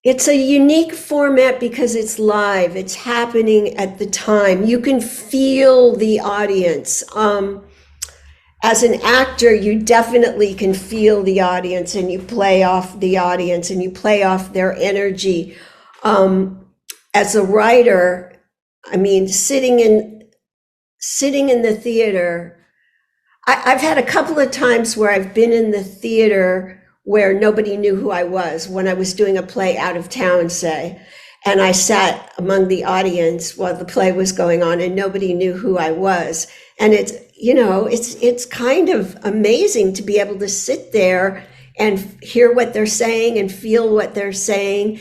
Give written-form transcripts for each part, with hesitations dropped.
It's a unique format because it's live. It's happening at the time. You can feel the audience. As an actor, you definitely can feel the audience, and you play off the audience, and you play off their energy. Um, as a writer, I mean, sitting in the theater, I've had a couple of times where I've been in the theater where nobody knew who I was when I was doing a play out of town, say, and I sat among the audience while the play was going on and nobody knew who I was. And it's kind of amazing to be able to sit there and hear what they're saying and feel what they're saying.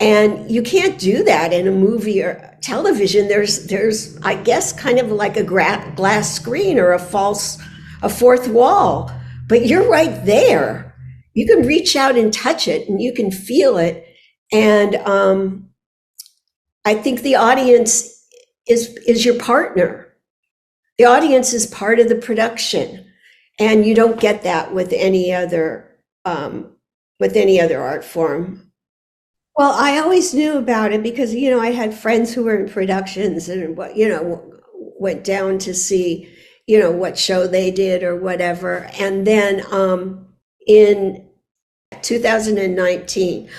And you can't do that in a movie or television. There's I guess kind of like a glass screen or a fourth wall, but you're right there. You can reach out and touch it, and you can feel it. And I think the audience is your partner. The audience is part of the production, and you don't get that with any other art form. Well, I always knew about it because I had friends who were in productions and went down to see what show they did or whatever. And then in 2019,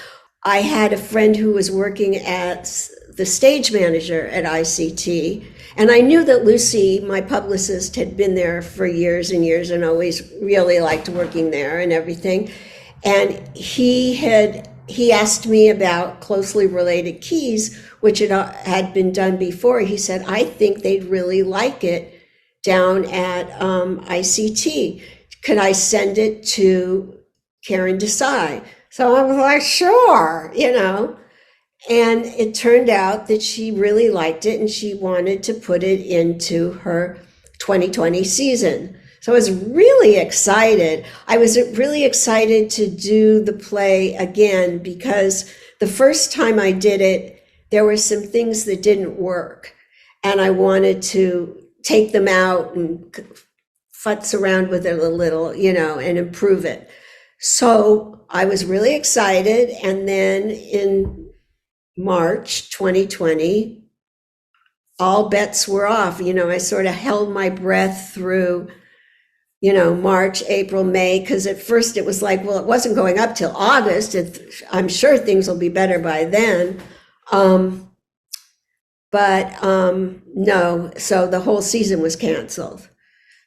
I had a friend who was working as the stage manager at ICT. And I knew that Lucy, my publicist, had been there for years and years and always really liked working there and everything. And he asked me about closely related keys, which had been done before. He said, I think they'd really like it down at ICT. Could I send it to Karen Desai? So I was like, sure, And it turned out that she really liked it and she wanted to put it into her 2020 season. So I was really excited. I was really excited to do the play again because the first time I did it, there were some things that didn't work. And I wanted to take them out and futz around with it a little, and improve it. So I was really excited. And then in March 2020, all bets were off. I sort of held my breath through, March, April, May, because at first it was like, well, it wasn't going up till August. I'm sure things will be better by then. But no, so the whole season was canceled.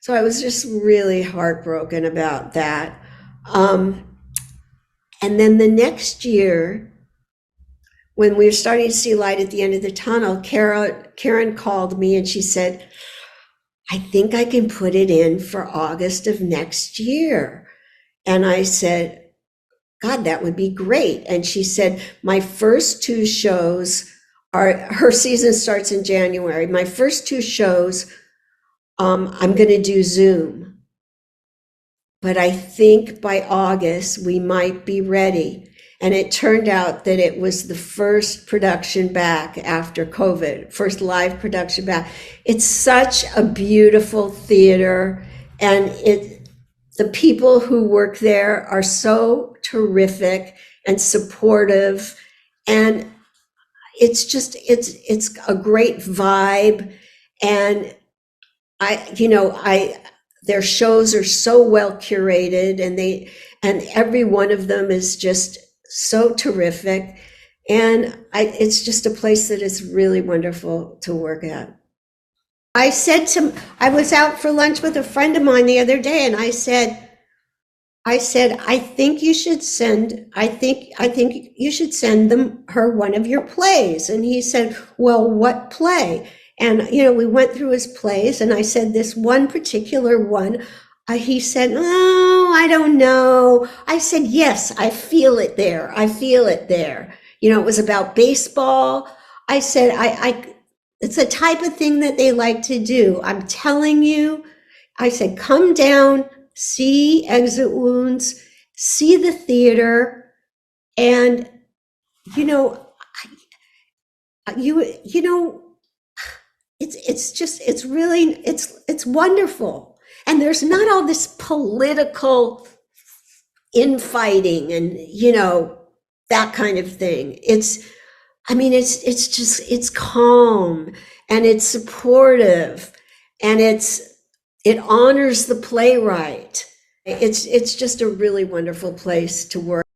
So I was just really heartbroken about that. And then the next year, when we were starting to see light at the end of the tunnel, Karen called me and she said, I think I can put it in for August of next year. And I said, God, that would be great. And she said, my first two shows her season starts in January. My first two shows, I'm going to do Zoom. But I think by August, we might be ready. And it turned out that it was the first production back after COVID, first live production back. It's such a beautiful theater, and the people who work there are so terrific and supportive, and it's a great vibe. And their shows are so well curated, and every one of them is just so terrific. And it's just a place that is really wonderful to work at. I was out for lunch with a friend of mine the other day, and I said, I think you should send her one of your plays. And he said, well, what play? And, we went through his plays, and I said, this one particular one. He said, oh, I don't know. I said, yes, I feel it there. I feel it there. It was about baseball. I said, it's the type of thing that they like to do. I'm telling you, I said, come down, see Exit Wounds, see the theater, and, it's wonderful. And there's not all this political infighting and, that kind of thing. It's calm and it's supportive and it honors the playwright. It's just a really wonderful place to work.